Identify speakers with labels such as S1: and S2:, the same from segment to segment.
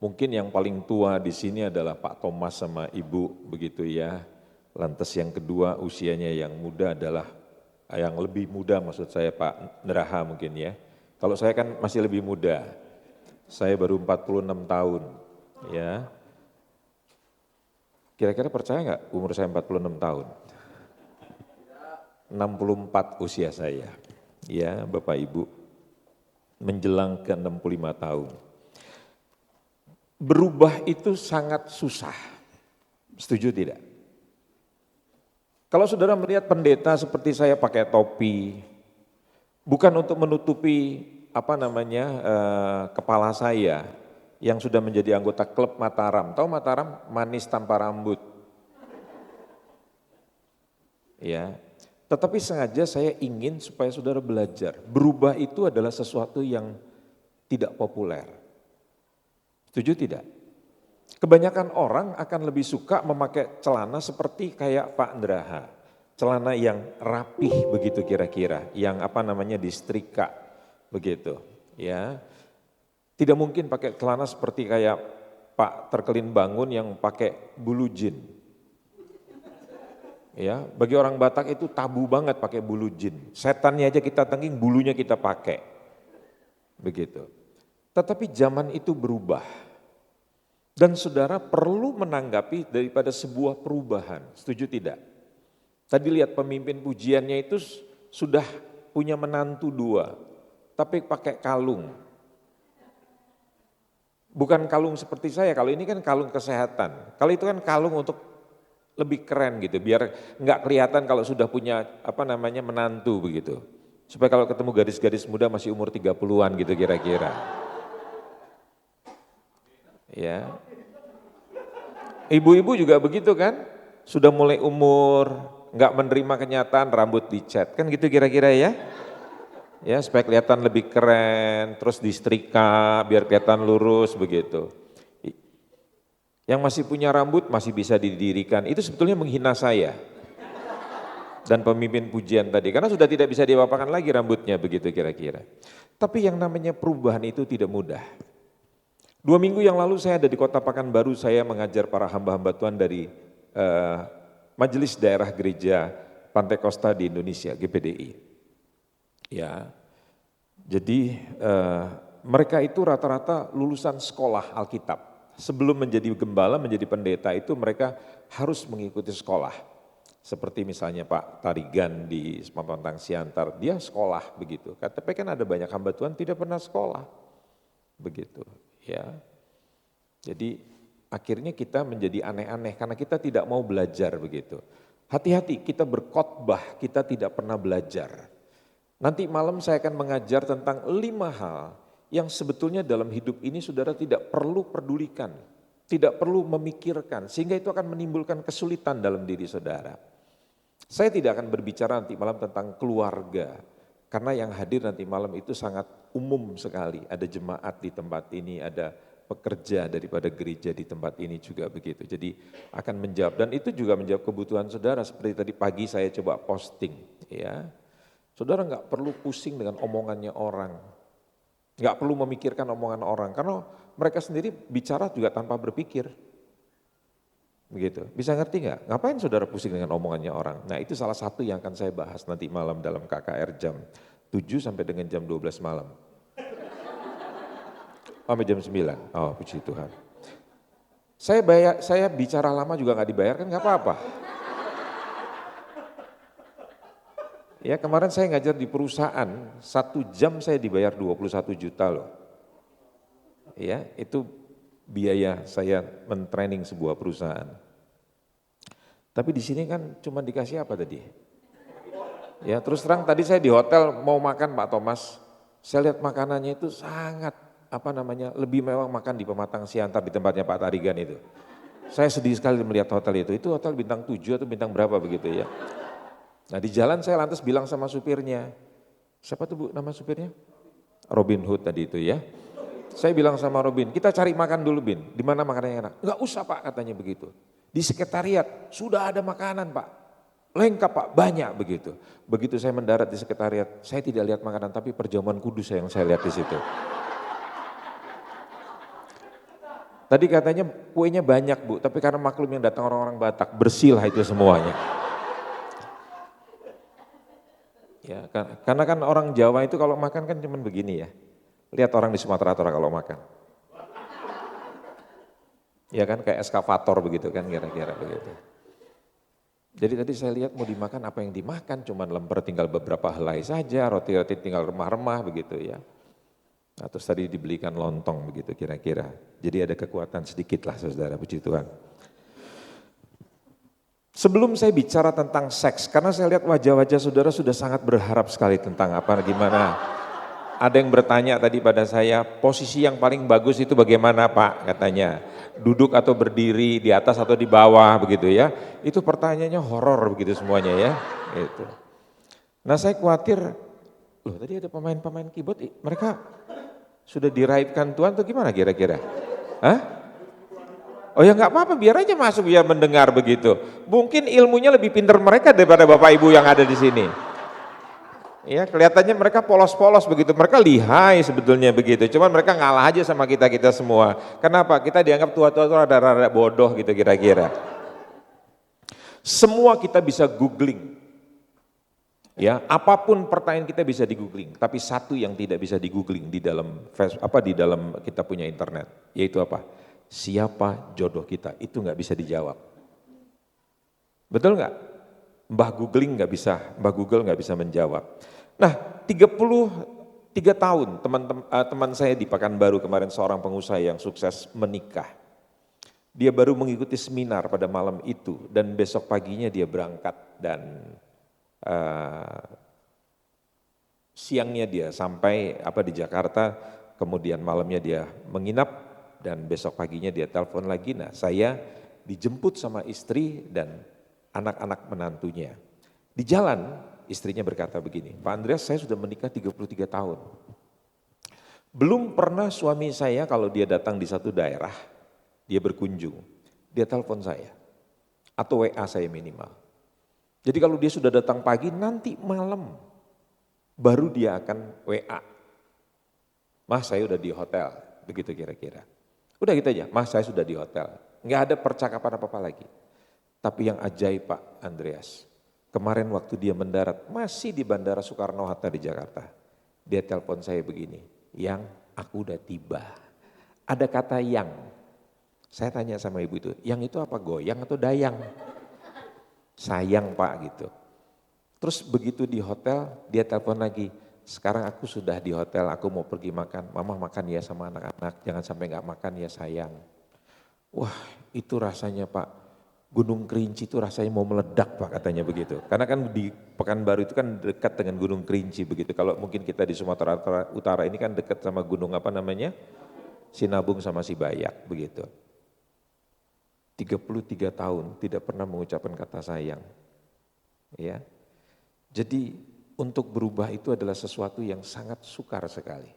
S1: Mungkin yang paling tua di sini adalah Pak Thomas sama Ibu, begitu ya. Lantas yang kedua usianya yang muda adalah, yang lebih muda maksud saya Pak Neraha mungkin ya. Kalau saya kan masih lebih muda, saya baru 46 tahun ya. Kira-kira percaya nggak umur saya 46 tahun? 64 usia saya, ya Bapak Ibu, menjelang ke 65 tahun. Berubah itu sangat susah, setuju tidak? Kalau saudara melihat pendeta seperti saya pakai topi, bukan untuk menutupi kepala saya yang sudah menjadi anggota klub Mataram. Tahu Mataram? Manis tanpa rambut. Ya. Tetapi sengaja saya ingin supaya saudara belajar. Berubah itu adalah sesuatu yang tidak populer. Setuju tidak? Kebanyakan orang akan lebih suka memakai celana seperti kayak Pak Ndraha. Celana yang rapih begitu kira-kira, yang disetrika begitu. Ya, tidak mungkin pakai celana seperti kayak Pak Terkelin Bangun yang pakai bulu jin. Ya, bagi orang Batak itu tabu banget pakai bulu jin. Setannya aja kita tengking, bulunya kita pakai. Begitu. Tetapi zaman itu berubah. Dan saudara perlu menanggapi daripada sebuah perubahan, setuju tidak? Tadi lihat pemimpin pujiannya itu sudah punya menantu 2, tapi pakai kalung. Bukan kalung seperti saya, kalau ini kan kalung kesehatan. Kalau itu kan kalung untuk lebih keren gitu, biar nggak kelihatan kalau sudah punya menantu begitu. Supaya kalau ketemu gadis-gadis muda masih umur 30-an gitu kira-kira. Ya, ibu-ibu juga begitu kan, sudah mulai umur, nggak menerima kenyataan, rambut dicat, kan gitu kira-kira ya. Ya, supaya kelihatan lebih keren, terus disetrika, biar kelihatan lurus begitu. Yang masih punya rambut masih bisa didirikan, itu sebetulnya menghina saya. Dan pemimpin pujian tadi, karena sudah tidak bisa diapa-apakan lagi rambutnya begitu kira-kira. Tapi yang namanya perubahan itu tidak mudah. 2 minggu yang lalu saya ada di Kota Pekanbaru, saya mengajar para hamba-hamba Tuhan dari Majelis Daerah Gereja Pantai Kosta di Indonesia, GPDI. Ya, jadi mereka itu rata-rata lulusan sekolah Alkitab. Sebelum menjadi gembala, menjadi pendeta itu mereka harus mengikuti sekolah. Seperti misalnya Pak Tarigan di Pampantang Siantar, dia sekolah begitu. Tapi kan ada banyak hamba Tuhan tidak pernah sekolah, begitu. Ya, jadi akhirnya kita menjadi aneh-aneh karena kita tidak mau belajar begitu. Hati-hati kita berkhotbah, kita tidak pernah belajar. Nanti malam saya akan mengajar tentang 5 hal yang sebetulnya dalam hidup ini saudara tidak perlu pedulikan, tidak perlu memikirkan, sehingga itu akan menimbulkan kesulitan dalam diri saudara. Saya tidak akan berbicara nanti malam tentang keluarga, karena yang hadir nanti malam itu sangat umum sekali, ada jemaat di tempat ini, ada pekerja daripada gereja di tempat ini juga begitu. Jadi akan menjawab, dan itu juga menjawab kebutuhan saudara, seperti tadi pagi saya coba posting. Ya, saudara nggak perlu pusing dengan omongannya orang, nggak perlu memikirkan omongan orang, karena mereka sendiri bicara juga tanpa berpikir. Begitu, bisa ngerti nggak? Ngapain saudara pusing dengan omongannya orang? Nah itu salah satu yang akan saya bahas nanti malam dalam KKR jam 7 sampai dengan jam 12 malam. Sampai jam 9, oh puji Tuhan. Saya bicara lama juga nggak dibayar kan nggak apa-apa. Ya kemarin saya ngajar di perusahaan, 1 jam saya dibayar 21 juta loh. Ya itu biaya saya mentraining sebuah perusahaan. Tapi di sini kan cuma dikasih apa tadi? Ya terus terang tadi saya di hotel mau makan Pak Thomas, saya lihat makanannya itu sangat lebih mewah makan di Pematang Siantar di tempatnya Pak Tarigan itu. Saya sedih sekali melihat hotel itu hotel bintang 7 atau bintang berapa begitu ya. Nah di jalan saya lantas bilang sama supirnya, siapa tuh Bu nama supirnya? Robin Hood tadi itu ya. Saya bilang sama Robin, kita cari makan dulu Bin, di mana makanannya enak? Enggak usah Pak katanya begitu. Di sekretariat sudah ada makanan Pak, lengkap Pak, banyak begitu. Begitu saya mendarat di sekretariat, saya tidak lihat makanan tapi perjamuan kudus yang saya lihat di situ. Tadi katanya kuenya banyak Bu, tapi karena maklum yang datang orang-orang Batak, bersih lah itu semuanya. Ya, karena kan orang Jawa itu kalau makan kan cuman begini ya. Lihat orang di Sumatera Utara kalau makan. Ya kan kayak eskavator begitu kan kira-kira begitu. Jadi tadi saya lihat mau dimakan apa yang dimakan, cuman lemper tinggal beberapa helai saja, roti-roti tinggal remah-remah begitu ya. Nah, terus tadi dibelikan lontong begitu kira-kira. Jadi ada kekuatan sedikit lah saudara, puji Tuhan. Sebelum saya bicara tentang seks, karena saya lihat wajah-wajah saudara sudah sangat berharap sekali tentang apa gimana. Ada yang bertanya tadi pada saya, posisi yang paling bagus itu bagaimana Pak katanya. Duduk atau berdiri, di atas atau di bawah begitu ya. Itu pertanyaannya horor begitu semuanya ya. Gitu. Nah saya khawatir, loh tadi ada pemain-pemain keyboard, mereka sudah diraibkan Tuhan atau gimana kira-kira? Hah? Oh ya nggak apa-apa, biar aja masuk, biar mendengar begitu. Mungkin ilmunya lebih pintar mereka daripada Bapak Ibu yang ada di sini. Ya kelihatannya mereka polos-polos begitu, mereka lihai sebetulnya begitu. Cuman mereka ngalah aja sama kita semua. Kenapa? Kita dianggap tua-tua itu rada-rada bodoh gitu kira-kira. Semua kita bisa googling. Ya, apapun pertanyaan kita bisa di googling, tapi satu yang tidak bisa di googling di dalam di dalam kita punya internet, yaitu apa? Siapa jodoh kita? Itu nggak bisa dijawab. Betul nggak? Mbah Google nggak bisa menjawab. Nah, 33 tahun teman saya di Pekanbaru kemarin seorang pengusaha yang sukses menikah. Dia baru mengikuti seminar pada malam itu dan besok paginya dia berangkat dan siangnya dia sampai di Jakarta, kemudian malamnya dia menginap dan besok paginya dia telepon lagi. Nah, saya dijemput sama istri dan anak-anak menantunya. Di jalan istrinya berkata begini, Pak Andreas saya sudah menikah 33 tahun. Belum pernah suami saya kalau dia datang di satu daerah, dia berkunjung, dia telepon saya atau WA saya minimal. Jadi kalau dia sudah datang pagi, nanti malam baru dia akan WA. Mas saya udah di hotel, begitu kira-kira. Udah gitu aja, mas saya sudah di hotel. Nggak ada percakapan apa-apa lagi. Tapi yang ajaib Pak Andreas, kemarin waktu dia mendarat, masih di Bandara Soekarno-Hatta di Jakarta. Dia telepon saya begini, yang aku udah tiba. Ada kata yang, saya tanya sama ibu itu, yang itu apa goyang atau dayang? Sayang Pak gitu. Terus begitu di hotel dia telepon lagi, sekarang aku sudah di hotel, aku mau pergi makan, mama makan ya sama anak-anak, jangan sampai gak makan ya sayang. Wah itu rasanya Pak, Gunung Kerinci itu rasanya mau meledak Pak katanya begitu. Karena kan di Pekanbaru itu kan dekat dengan Gunung Kerinci begitu. Kalau mungkin kita di Sumatera Utara ini kan dekat sama gunung Sinabung sama Sibayak begitu. 33 tahun tidak pernah mengucapkan kata sayang. Ya. Jadi untuk berubah itu adalah sesuatu yang sangat sukar sekali.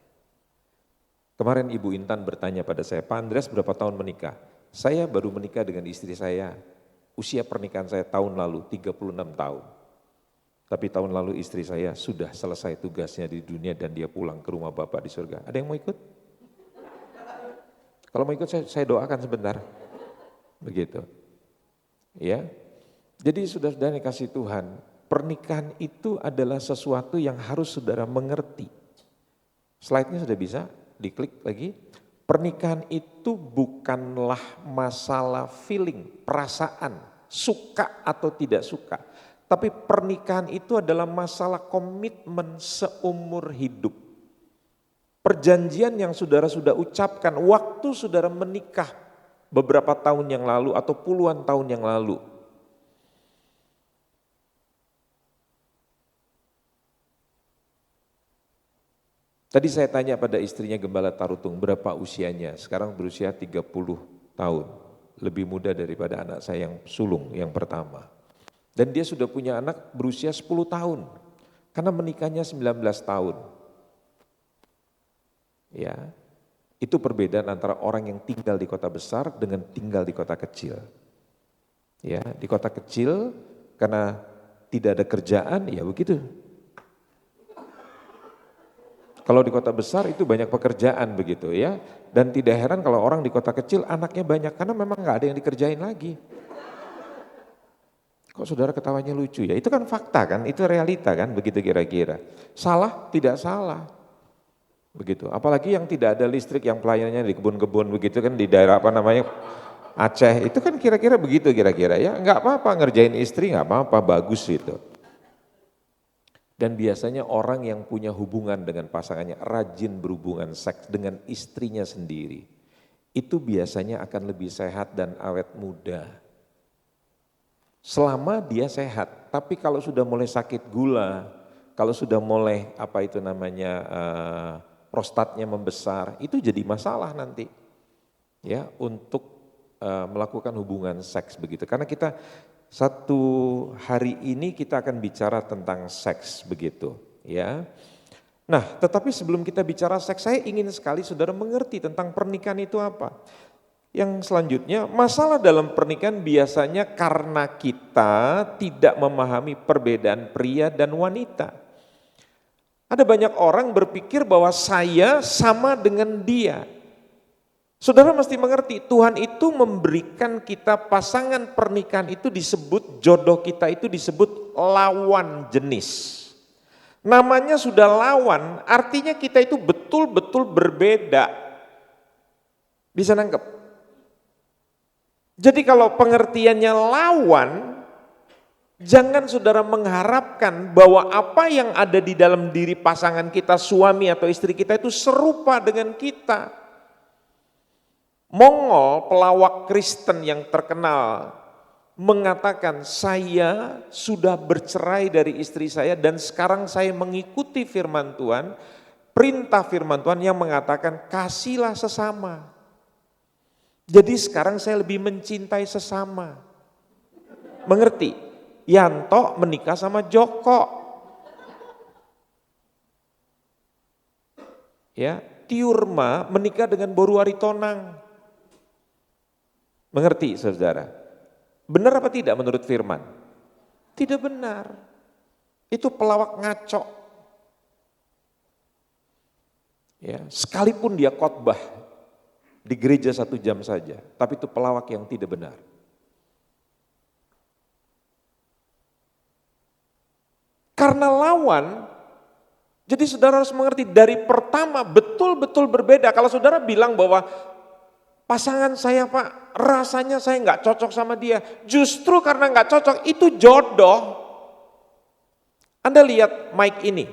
S1: Kemarin Ibu Intan bertanya pada saya, Pak Andreas berapa tahun menikah? Saya baru menikah dengan istri saya, usia pernikahan saya tahun lalu 36 tahun. Tapi tahun lalu istri saya sudah selesai tugasnya di dunia dan dia pulang ke rumah Bapak di surga. Ada yang mau ikut? Kalau mau ikut saya doakan sebentar. Begitu. Ya. Jadi saudara dikasih Tuhan, pernikahan itu adalah sesuatu yang harus saudara mengerti. Slide-nya sudah bisa, diklik lagi. Pernikahan itu bukanlah masalah feeling, perasaan, suka atau tidak suka. Tapi pernikahan itu adalah masalah komitmen seumur hidup. Perjanjian yang saudara sudah ucapkan waktu saudara menikah beberapa tahun yang lalu atau puluhan tahun yang lalu. Tadi saya tanya pada istrinya Gembala Tarutung berapa usianya, sekarang berusia 30 tahun. Lebih muda daripada anak saya yang sulung yang pertama. Dan dia sudah punya anak berusia 10 tahun, karena menikahnya 19 tahun. Ya, itu perbedaan antara orang yang tinggal di kota besar dengan tinggal di kota kecil. Ya, di kota kecil karena tidak ada kerjaan, ya begitu. Kalau di kota besar itu banyak pekerjaan begitu ya. Dan tidak heran kalau orang di kota kecil anaknya banyak karena memang nggak ada yang dikerjain lagi. Kok saudara ketawanya lucu ya? Itu kan fakta kan, itu realita kan, begitu kira-kira. Salah? Tidak salah. Begitu. Apalagi yang tidak ada listrik, yang pelayanannya di kebun-kebun begitu kan, di daerah apa namanya Aceh, itu kan kira-kira begitu kira-kira ya. Nggak apa-apa ngerjain istri, nggak apa-apa, bagus itu. Dan biasanya orang yang punya hubungan dengan pasangannya, rajin berhubungan seks dengan istrinya sendiri, itu biasanya akan lebih sehat dan awet muda. Selama dia sehat, tapi kalau sudah mulai sakit gula, kalau sudah mulai apa itu namanya prostatnya membesar, itu jadi masalah nanti ya untuk melakukan hubungan seks begitu. Karena kita satu hari ini kita akan bicara tentang seks begitu ya. Nah tetapi sebelum kita bicara seks, saya ingin sekali saudara mengerti tentang pernikahan itu apa. Yang selanjutnya, masalah dalam pernikahan biasanya karena kita tidak memahami perbedaan pria dan wanita. Ada banyak orang berpikir bahwa saya sama dengan dia. Saudara mesti mengerti, Tuhan itu memberikan kita pasangan pernikahan itu disebut, jodoh kita itu disebut lawan jenis. Namanya sudah lawan, artinya kita itu betul-betul berbeda. Bisa nangkep? Jadi kalau pengertiannya lawan, jangan saudara mengharapkan bahwa apa yang ada di dalam diri pasangan kita, suami atau istri kita itu serupa dengan kita. Mongol, pelawak Kristen yang terkenal, mengatakan saya sudah bercerai dari istri saya dan sekarang saya mengikuti firman Tuhan, perintah firman Tuhan yang mengatakan kasihlah sesama. Jadi sekarang saya lebih mencintai sesama. Mengerti? Yanto menikah sama Joko. Ya, Tiurma menikah dengan Boru Aritonang. Mengerti saudara? Benar apa tidak menurut firman? Tidak benar. Itu pelawak ngaco. Ya, sekalipun dia khotbah di gereja 1 jam saja, tapi itu pelawak yang tidak benar. Karena lawan, jadi saudara harus mengerti dari pertama betul-betul berbeda. Kalau saudara bilang bahwa pasangan saya Pak, rasanya saya nggak cocok sama dia. Justru karena nggak cocok, itu jodoh. Anda lihat Mike ini.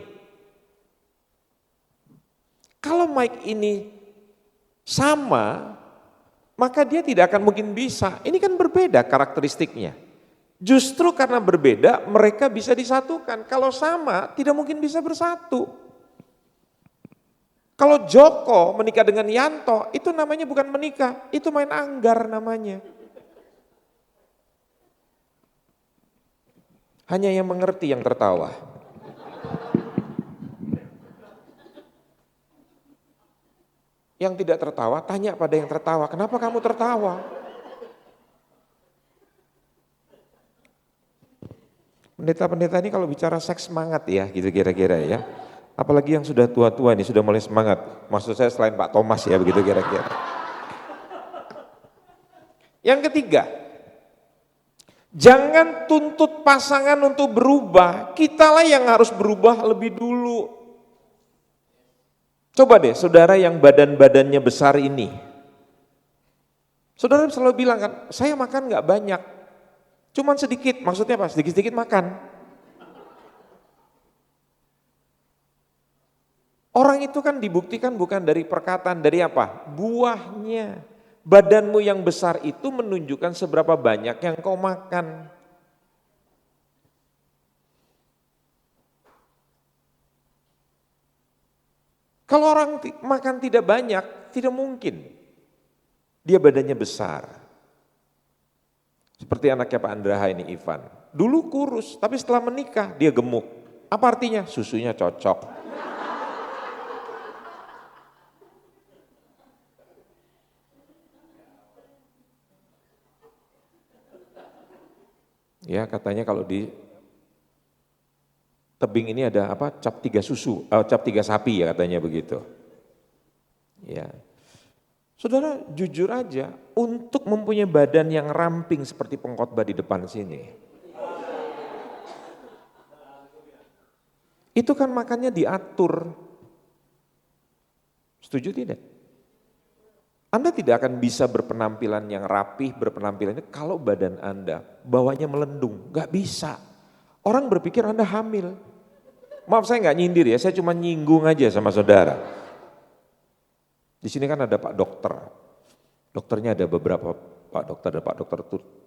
S1: Kalau Mike ini sama, maka dia tidak akan mungkin bisa. Ini kan berbeda karakteristiknya. Justru karena berbeda, mereka bisa disatukan. Kalau sama, tidak mungkin bisa bersatu. Kalau Joko menikah dengan Yanto, itu namanya bukan menikah, itu main anggar namanya. Hanya yang mengerti yang tertawa. Yang tidak tertawa, tanya pada yang tertawa, kenapa kamu tertawa? Pendeta-pendeta ini kalau bicara seks semangat ya, gitu kira-kira ya. Apalagi yang sudah tua-tua ini sudah mulai semangat. Maksud saya selain Pak Thomas ya begitu kira-kira. Yang ketiga, jangan tuntut pasangan untuk berubah. Kitalah yang harus berubah lebih dulu. Coba deh saudara yang badan-badannya besar ini. Saudara selalu bilang kan, saya makan gak banyak. Cuman sedikit, maksudnya apa? Sedikit-sedikit makan. Orang itu kan dibuktikan bukan dari perkataan, dari apa? Buahnya. Badanmu yang besar itu menunjukkan seberapa banyak yang kau makan. Kalau orang makan tidak banyak, tidak mungkin. Dia badannya besar. Seperti anaknya Pak Andraha ini, Ivan. Dulu kurus, tapi setelah menikah dia gemuk. Apa artinya? Susunya cocok. Ya katanya kalau di tebing ini ada apa cap 3 susu, cap 3 sapi ya katanya begitu. Ya. Saudara jujur aja, untuk mempunyai badan yang ramping seperti pengkhotbah di depan sini, itu kan makannya diatur. Setuju tidak? Anda tidak akan bisa berpenampilan yang rapih, berpenampilan itu kalau badan Anda bawahnya melendung, gak bisa. Orang berpikir Anda hamil. Maaf saya nggak nyindir ya, saya cuma nyinggung aja sama saudara. Di sini kan ada Pak Dokter, dokternya ada beberapa Pak Dokter, ada Pak Dokter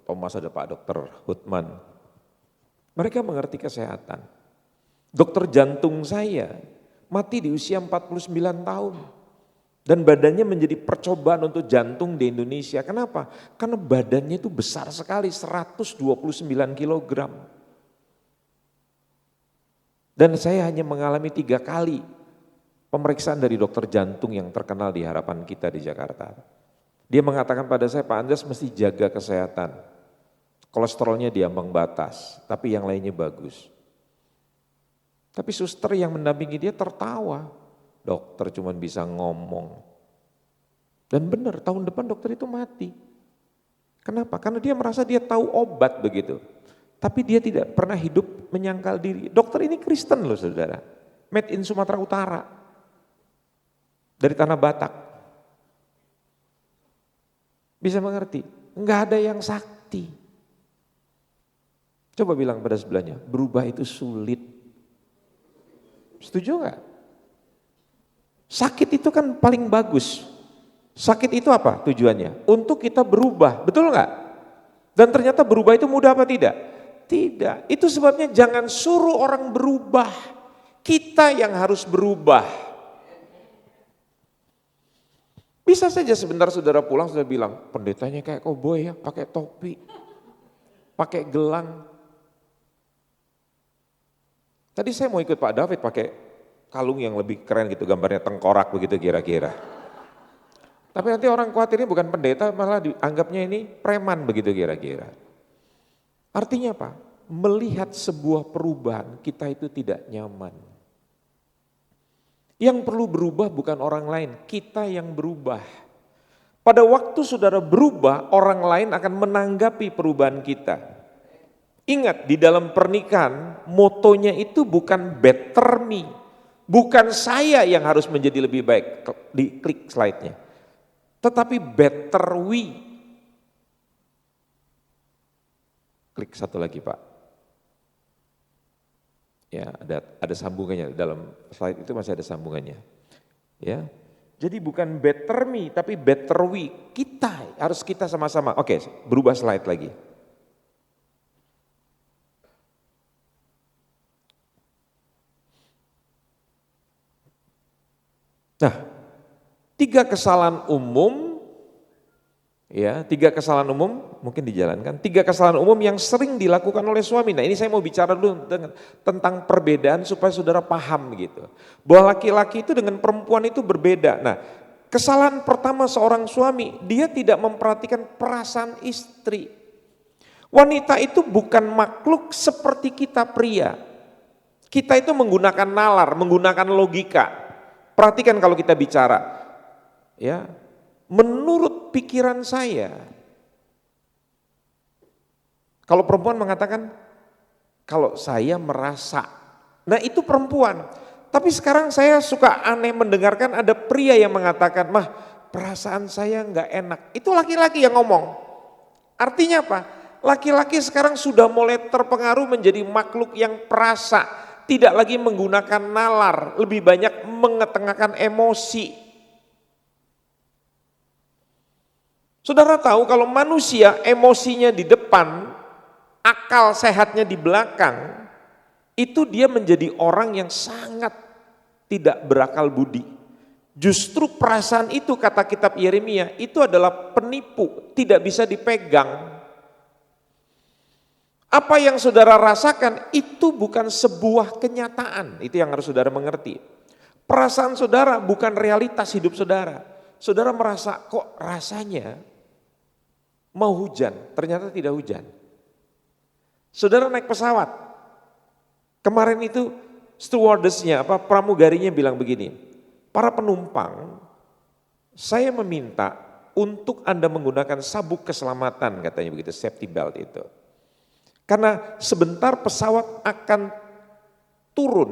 S1: Thomas, ada Pak Dokter Hutman. Mereka mengerti kesehatan. Dokter jantung saya mati di usia 49 tahun. Dan badannya menjadi percobaan untuk jantung di Indonesia. Kenapa? Karena badannya itu besar sekali, 129 kilogram. Dan saya hanya mengalami 3 kali pemeriksaan dari dokter jantung yang terkenal di Harapan Kita di Jakarta. Dia mengatakan pada saya, Pak Anjas mesti jaga kesehatan. Kolesterolnya di ambang batas, tapi yang lainnya bagus. Tapi suster yang mendampingi dia tertawa. Dokter cuma bisa ngomong. Dan benar, tahun depan dokter itu mati. Kenapa? Karena dia merasa dia tahu obat begitu. Tapi dia tidak pernah hidup menyangkal diri. Dokter ini Kristen loh saudara. Made in Sumatera Utara. Dari tanah Batak. Bisa mengerti? Enggak ada yang sakti. Coba bilang pada sebelahnya, berubah itu sulit. Setuju enggak? Sakit itu kan paling bagus. Sakit itu apa tujuannya? Untuk kita berubah, betul enggak? Dan ternyata berubah itu mudah apa tidak? Tidak. Itu sebabnya jangan suruh orang berubah. Kita yang harus berubah. Bisa saja sebentar saudara pulang sudah bilang, pendetanya kayak koboi ya, pakai topi, pakai gelang. Tadi saya mau ikut Pak David pakai kalung yang lebih keren gitu, gambarnya tengkorak begitu kira-kira. Tapi nanti orang khawatir ini bukan pendeta, malah dianggapnya ini preman begitu kira-kira. Artinya apa? Melihat sebuah perubahan kita itu tidak nyaman. Yang perlu berubah bukan orang lain, kita yang berubah. Pada waktu saudara berubah, orang lain akan menanggapi perubahan kita. Ingat, di dalam pernikahan, motonya itu bukan better me. Bukan saya yang harus menjadi lebih baik, diklik slide-nya. Tetapi better we. Klik satu lagi Pak. Ya, ada sambungannya, dalam slide itu masih ada sambungannya. Ya. Jadi bukan better me, tapi better we. Kita, harus kita sama-sama. Oke, berubah slide lagi. Nah, 3 kesalahan umum, ya 3 kesalahan umum mungkin dijalankan. 3 kesalahan umum yang sering dilakukan oleh suami. Nah ini saya mau bicara dulu tentang perbedaan supaya saudara paham gitu. Bahwa laki-laki itu dengan perempuan itu berbeda. Nah kesalahan pertama seorang suami, dia tidak memperhatikan perasaan istri. Wanita itu bukan makhluk seperti kita pria. Kita itu menggunakan nalar, menggunakan logika. Perhatikan kalau kita bicara, ya, menurut pikiran saya, kalau perempuan mengatakan, kalau saya merasa, nah itu perempuan. Tapi sekarang saya suka aneh mendengarkan ada pria yang mengatakan, mah perasaan saya nggak enak. Itu laki-laki yang ngomong. Artinya apa? Laki-laki sekarang sudah mulai terpengaruh menjadi makhluk yang perasa. Tidak lagi menggunakan nalar, lebih banyak mengetengahkan emosi. Saudara tahu kalau manusia emosinya di depan, akal sehatnya di belakang, itu dia menjadi orang yang sangat tidak berakal budi. Justru perasaan itu kata kitab Yeremia, itu adalah penipu, tidak bisa dipegang. Apa yang saudara rasakan itu bukan sebuah kenyataan, itu yang harus saudara mengerti. Perasaan saudara bukan realitas hidup saudara. Saudara merasa kok rasanya mau hujan, ternyata tidak hujan. Saudara naik pesawat, kemarin itu stewardessnya, pramugarinya bilang begini, para penumpang, saya meminta untuk Anda menggunakan sabuk keselamatan, katanya begitu, safety belt itu. Karena sebentar pesawat akan turun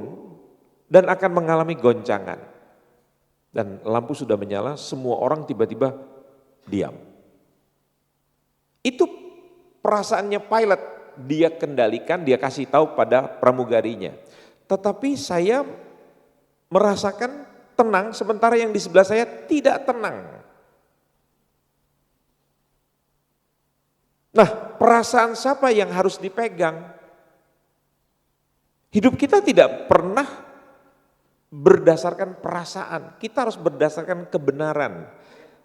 S1: dan akan mengalami goncangan. Dan lampu sudah menyala, semua orang tiba-tiba diam. Itu perasaannya pilot, dia kendalikan, dia kasih tahu pada pramugarinya. Tetapi saya merasakan tenang, sementara yang di sebelah saya tidak tenang. Nah, perasaan siapa yang harus dipegang? Hidup kita tidak pernah berdasarkan perasaan, kita harus berdasarkan kebenaran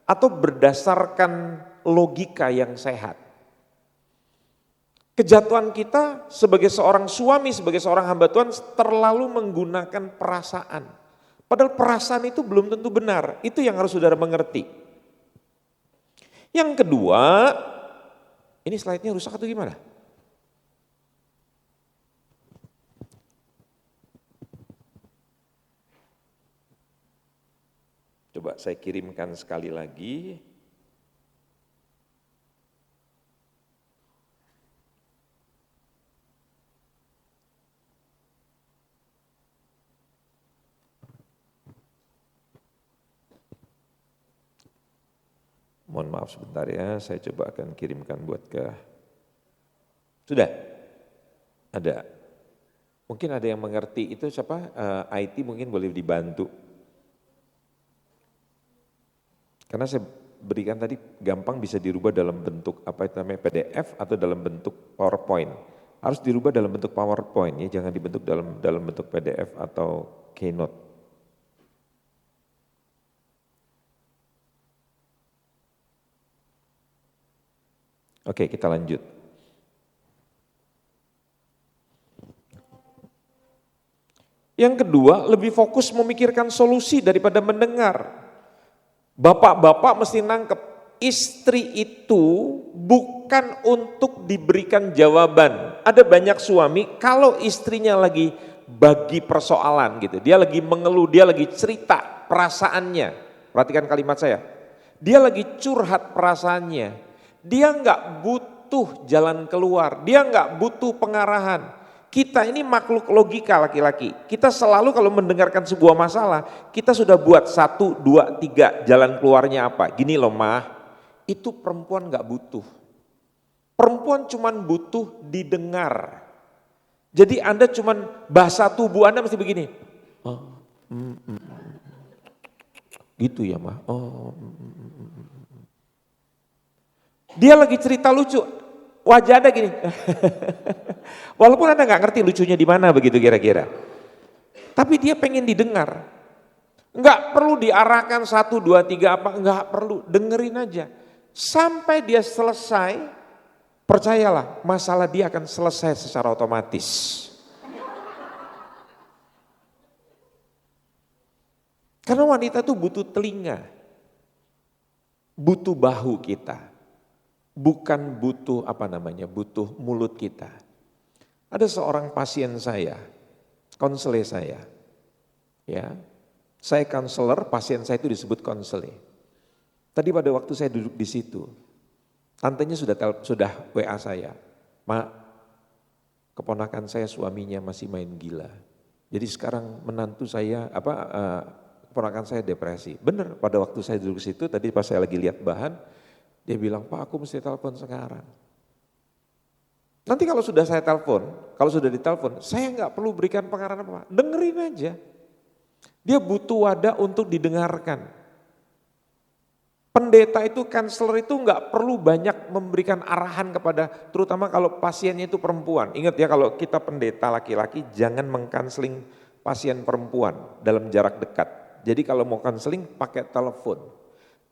S1: atau berdasarkan logika yang sehat. Kejatuhan kita sebagai seorang suami, sebagai seorang hamba Tuhan terlalu menggunakan perasaan. Padahal perasaan itu belum tentu benar, itu yang harus saudara mengerti. Yang kedua, ini slide-nya rusak atau gimana? Coba saya kirimkan sekali lagi. Mohon maaf sebentar ya, saya coba akan kirimkan buat ke... Sudah? Ada? Mungkin ada yang mengerti itu siapa? IT mungkin boleh dibantu. Karena saya berikan tadi gampang bisa dirubah dalam bentuk apa itu namanya PDF atau dalam bentuk PowerPoint. Harus dirubah dalam bentuk PowerPoint ya, jangan dibentuk dalam bentuk PDF atau Keynote. Oke, kita lanjut. Yang kedua, lebih fokus memikirkan solusi daripada mendengar. Bapak-bapak mesti nangkep, istri itu bukan untuk diberikan jawaban. Ada banyak suami kalau istrinya lagi bagi persoalan gitu, dia lagi mengeluh, dia lagi cerita perasaannya. Perhatikan kalimat saya. Dia lagi curhat perasaannya. Dia enggak butuh jalan keluar, dia enggak butuh pengarahan. Kita ini makhluk logika laki-laki. Kita selalu kalau mendengarkan sebuah masalah, kita sudah buat 1, 2, 3 jalan keluarnya apa. Gini loh mah, itu perempuan enggak butuh. Perempuan cuman butuh didengar. Jadi Anda cuman bahasa tubuh Anda mesti begini. Oh, gitu ya mah. Oh, Dia lagi cerita lucu, wajah Anda gini. Walaupun Anda nggak ngerti lucunya di mana begitu kira-kira. Tapi dia pengen didengar. Nggak perlu diarahkan 1, 2, 3 apa, nggak perlu, dengerin aja. Sampai dia selesai, percayalah masalah dia akan selesai secara otomatis. Karena wanita tuh butuh telinga, butuh bahu kita. Bukan butuh butuh mulut kita. Ada seorang pasien saya, konselor saya. Ya, saya konselor, pasien saya itu disebut konselor. Tadi pada waktu saya duduk di situ, tantenya sudah WA saya, Mak, keponakan saya suaminya masih main gila. Jadi sekarang menantu saya keponakan saya depresi. Benar, pada waktu saya duduk di situ, tadi pas saya lagi lihat bahan. Dia bilang, Pak aku mesti telepon sekarang. Nanti kalau sudah saya telepon, kalau sudah ditelepon, saya nggak perlu berikan pengarahan apa-apa, dengerin aja. Dia butuh wadah untuk didengarkan. Pendeta itu, konselor itu nggak perlu banyak memberikan arahan kepada, terutama kalau pasiennya itu perempuan. Ingat ya kalau kita pendeta laki-laki, jangan mengkanseling pasien perempuan dalam jarak dekat. Jadi kalau mau konseling pakai telepon.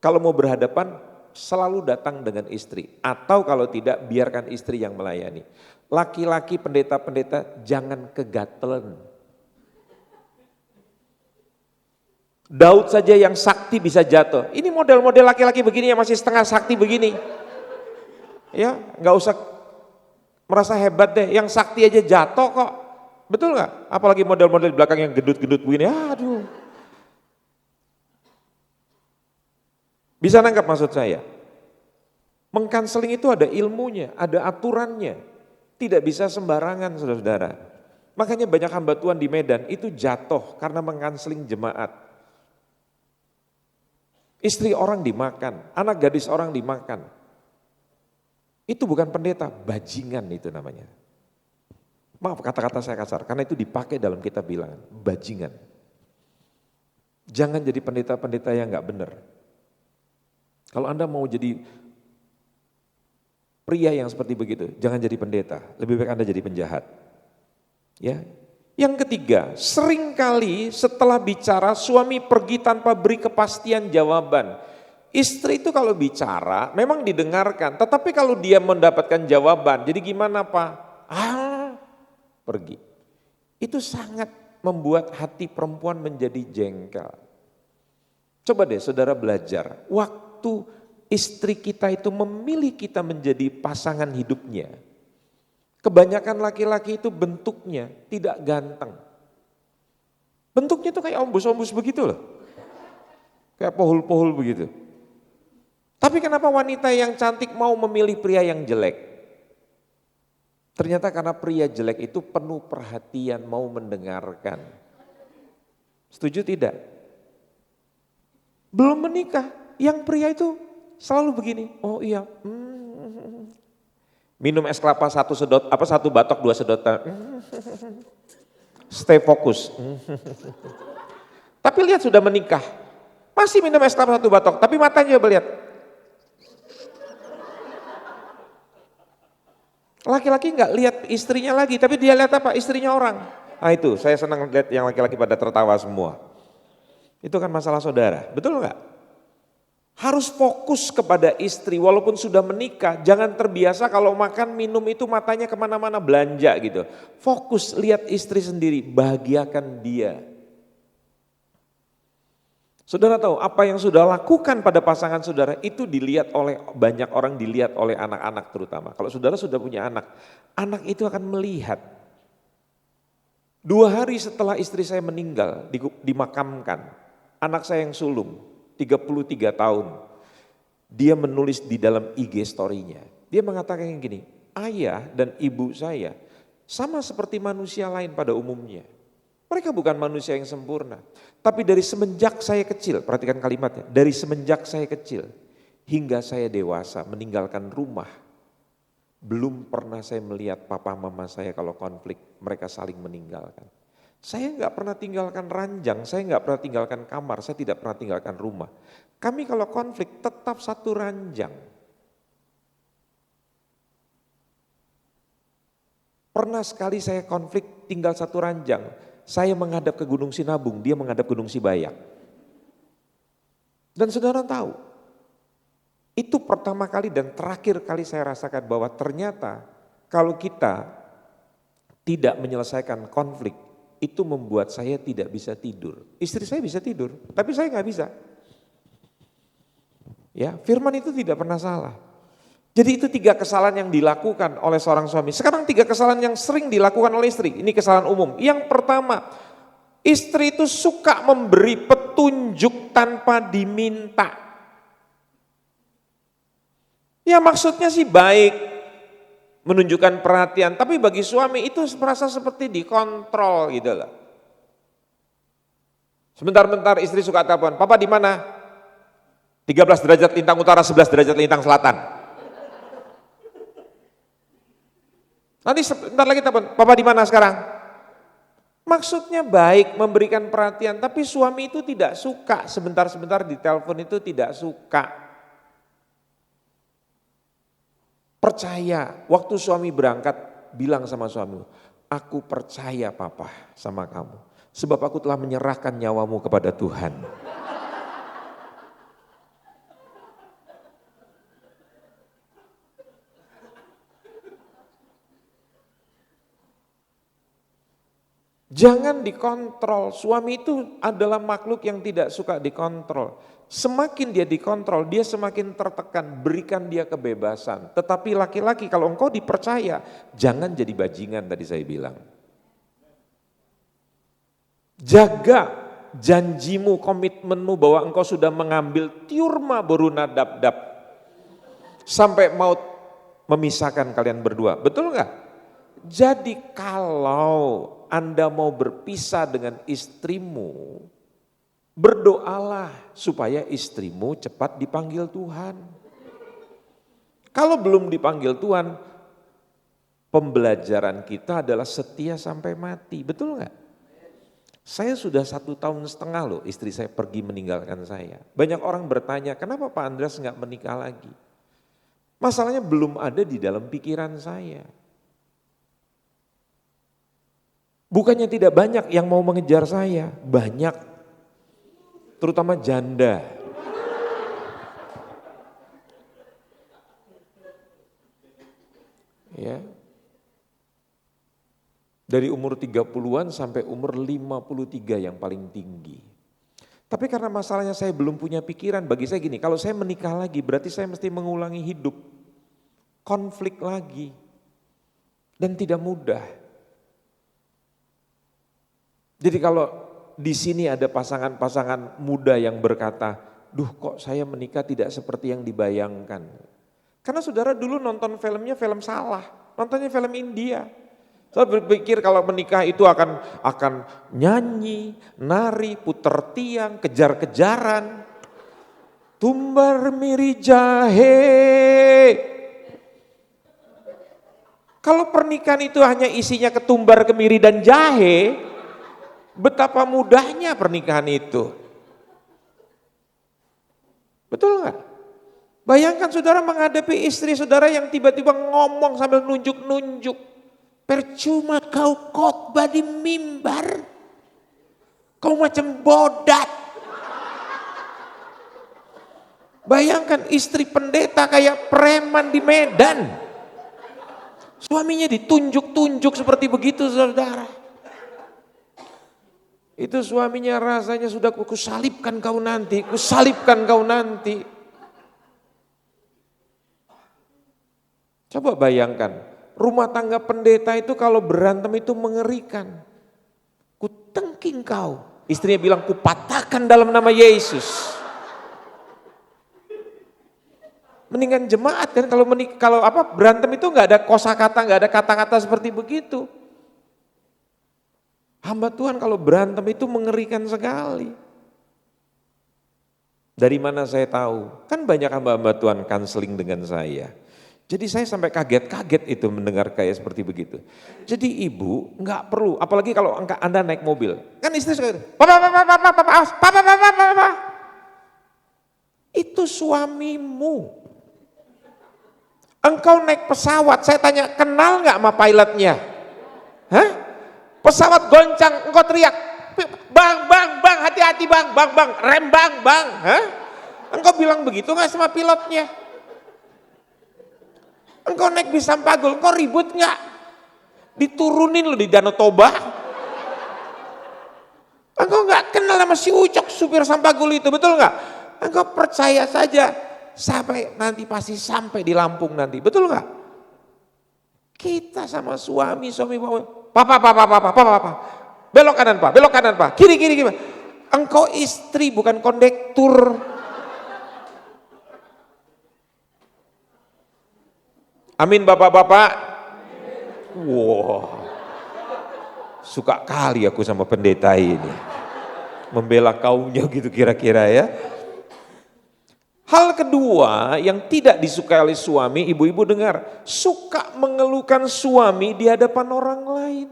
S1: Kalau mau berhadapan, selalu datang dengan istri, atau kalau tidak biarkan istri yang melayani. Laki-laki pendeta-pendeta jangan kegatelan. Daud saja yang sakti bisa jatuh. Ini model-model laki-laki begini yang masih setengah sakti begini. Ya, nggak usah merasa hebat deh, yang sakti aja jatuh kok. Betul nggak? Apalagi model-model di belakang yang gendut-gendut begini, aduh. Bisa nangkap maksud saya? Mengkanseling itu ada ilmunya, ada aturannya. Tidak bisa sembarangan saudara-saudara. Makanya banyak hamba Tuhan di Medan itu jatuh karena mengkanseling jemaat. Istri orang dimakan, anak gadis orang dimakan. Itu bukan pendeta, bajingan itu namanya. Maaf kata-kata saya kasar, karena itu dipakai dalam kitab bilangan, bajingan. Jangan jadi pendeta-pendeta yang gak benar. Kalau Anda mau jadi pria yang seperti begitu, jangan jadi pendeta, lebih baik Anda jadi penjahat. Ya. Yang ketiga, seringkali setelah bicara suami pergi tanpa beri kepastian jawaban. Istri itu kalau bicara memang didengarkan, tetapi kalau dia mendapatkan jawaban, jadi gimana Pak? Pergi. Itu sangat membuat hati perempuan menjadi jengkel. Coba deh saudara belajar, waktu istri kita itu memilih kita menjadi pasangan hidupnya. Kebanyakan laki-laki itu bentuknya tidak ganteng. Bentuknya tuh kayak ombus-ombus begitu loh. Kayak pohul-pohul begitu. Tapi kenapa wanita yang cantik mau memilih pria yang jelek? Ternyata karena pria jelek itu penuh perhatian, mau mendengarkan. Setuju tidak? Belum menikah, yang pria itu selalu begini. Oh iya, minum es kelapa satu batok 2 sedotan. Stay fokus. Tapi lihat sudah menikah, masih minum es kelapa 1 batok, tapi matanya coba lihat. Laki-laki enggak lihat istrinya lagi, tapi dia lihat apa? Istrinya orang. Nah itu, saya senang lihat yang laki-laki pada tertawa semua. Itu kan masalah saudara, betul enggak? Harus fokus kepada istri, walaupun sudah menikah, jangan terbiasa kalau makan minum itu matanya kemana-mana belanja gitu. Fokus, lihat istri sendiri, bahagiakan dia. Saudara tahu apa yang sudah lakukan pada pasangan saudara itu dilihat oleh banyak orang, dilihat oleh anak-anak terutama. Kalau saudara sudah punya anak, anak itu akan melihat. 2 hari setelah istri saya meninggal, dimakamkan, anak saya yang sulung, 33 tahun, dia menulis di dalam IG story-nya. Dia mengatakan yang gini, ayah dan ibu saya sama seperti manusia lain pada umumnya. Mereka bukan manusia yang sempurna. Tapi dari semenjak saya kecil, perhatikan kalimatnya, dari semenjak saya kecil hingga saya dewasa meninggalkan rumah, belum pernah saya melihat papa mama saya kalau konflik, mereka saling meninggalkan. Saya enggak pernah tinggalkan ranjang, saya enggak pernah tinggalkan kamar, saya tidak pernah tinggalkan rumah. Kami kalau konflik tetap satu ranjang. Pernah sekali saya konflik tinggal satu ranjang. Saya menghadap ke Gunung Sinabung, dia menghadap Gunung Sibayak. Dan saudara tahu, itu pertama kali dan terakhir kali saya rasakan bahwa ternyata kalau kita tidak menyelesaikan konflik, itu membuat saya tidak bisa tidur. Istri saya bisa tidur, tapi saya nggak bisa. Ya, firman itu tidak pernah salah. Jadi itu 3 kesalahan yang dilakukan oleh seorang suami. Sekarang 3 kesalahan yang sering dilakukan oleh istri. Ini kesalahan umum. Yang pertama, istri itu suka memberi petunjuk tanpa diminta. Ya maksudnya sih baik, menunjukkan perhatian. Tapi bagi suami itu merasa seperti dikontrol gitu loh. Sebentar-bentar istri suka telepon, papa di mana? 13 derajat lintang utara, 11 derajat lintang selatan. Nanti sebentar lagi telepon, papa di mana sekarang? Maksudnya baik, memberikan perhatian, tapi suami itu tidak suka sebentar-sebentar di telepon itu tidak suka. Percaya, waktu suami berangkat bilang sama suami, aku percaya papa sama kamu, sebab aku telah menyerahkan nyawamu kepada Tuhan. Jangan dikontrol, suami itu adalah makhluk yang tidak suka dikontrol. Semakin dia dikontrol, dia semakin tertekan, berikan dia kebebasan. Tetapi laki-laki kalau engkau dipercaya, jangan jadi bajingan tadi saya bilang. Jaga janjimu, komitmenmu bahwa engkau sudah mengambil tiurma boruna dab-dab sampai maut memisahkan kalian berdua. Betul enggak? Jadi kalau Anda mau berpisah dengan istrimu, berdoalah supaya istrimu cepat dipanggil Tuhan. Kalau belum dipanggil Tuhan, pembelajaran kita adalah setia sampai mati. Betul enggak? Saya sudah 1,5 tahun loh istri saya pergi meninggalkan saya. Banyak orang bertanya, kenapa Pak Andreas enggak menikah lagi? Masalahnya belum ada di dalam pikiran saya. Bukannya tidak banyak yang mau mengejar saya, banyak. Terutama janda. Ya. Dari umur 30-an sampai umur 53 yang paling tinggi. Tapi karena masalahnya saya belum punya pikiran, bagi saya gini, kalau saya menikah lagi berarti saya mesti mengulangi hidup. Konflik lagi. Dan tidak mudah. Jadi kalau di sini ada pasangan-pasangan muda yang berkata, duh kok saya menikah tidak seperti yang dibayangkan. Karena saudara dulu nonton filmnya film salah, nontonnya film India. Saya berpikir kalau menikah itu akan nyanyi, nari, puter tiang, kejar-kejaran. Tumbar miri jahe. Kalau pernikahan itu hanya isinya ketumbar, kemiri dan jahe, betapa mudahnya pernikahan itu. Betul enggak? Bayangkan saudara menghadapi istri saudara yang tiba-tiba ngomong sambil nunjuk-nunjuk. Percuma kau khotbah di mimbar. Kau macam bodat. Bayangkan istri pendeta kayak preman di Medan. Suaminya ditunjuk-tunjuk seperti begitu saudara. Itu suaminya rasanya sudah kusalibkan kau nanti, kusalibkan kau nanti. Coba bayangkan, rumah tangga pendeta itu kalau berantem itu mengerikan. Kutengking kau. Istrinya bilang, kupatahkan dalam nama Yesus. Mendingan jemaat kan kalau berantem itu nggak ada kosakata, nggak ada kata-kata seperti begitu. Hamba Tuhan kalau berantem itu mengerikan sekali. Dari mana saya tahu? Kan banyak hamba-hamba Tuhan kanseling dengan saya. Jadi saya sampai kaget-kaget itu mendengar kayak seperti begitu. Jadi ibu nggak perlu, apalagi kalau Anda naik mobil. Kan istri suka, papa. Itu suamimu. Engkau naik pesawat, saya tanya, kenal nggak sama pilotnya? Hah? Pesawat goncang, engkau teriak, bang, hati-hati bang, rem bang. Hah? Engkau bilang begitu nggak sama pilotnya? Engkau naik bis Sampagul, engkau ribut nggak? Diturunin lo di Danau Toba. Engkau nggak kenal sama si Ucok supir Sampagul itu, betul nggak? Engkau percaya saja, sampai nanti pasti sampai di Lampung nanti, betul nggak? Kita sama suami, papa, belok kanan pak, kiri. Engkau istri bukan kondektur. Amin bapak-bapak. Wow, suka kali aku sama pendeta ini. Membela kaumnya gitu kira-kira ya. Hal kedua yang tidak disukai oleh suami, ibu-ibu dengar. Suka mengeluhkan suami di hadapan orang lain.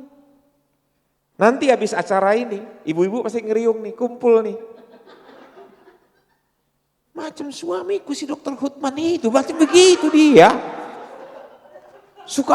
S1: Nanti habis acara ini, ibu-ibu pasti ngeriung nih, kumpul nih. Macam suamiku si Dr. Hutman itu, pasti begitu dia. Suka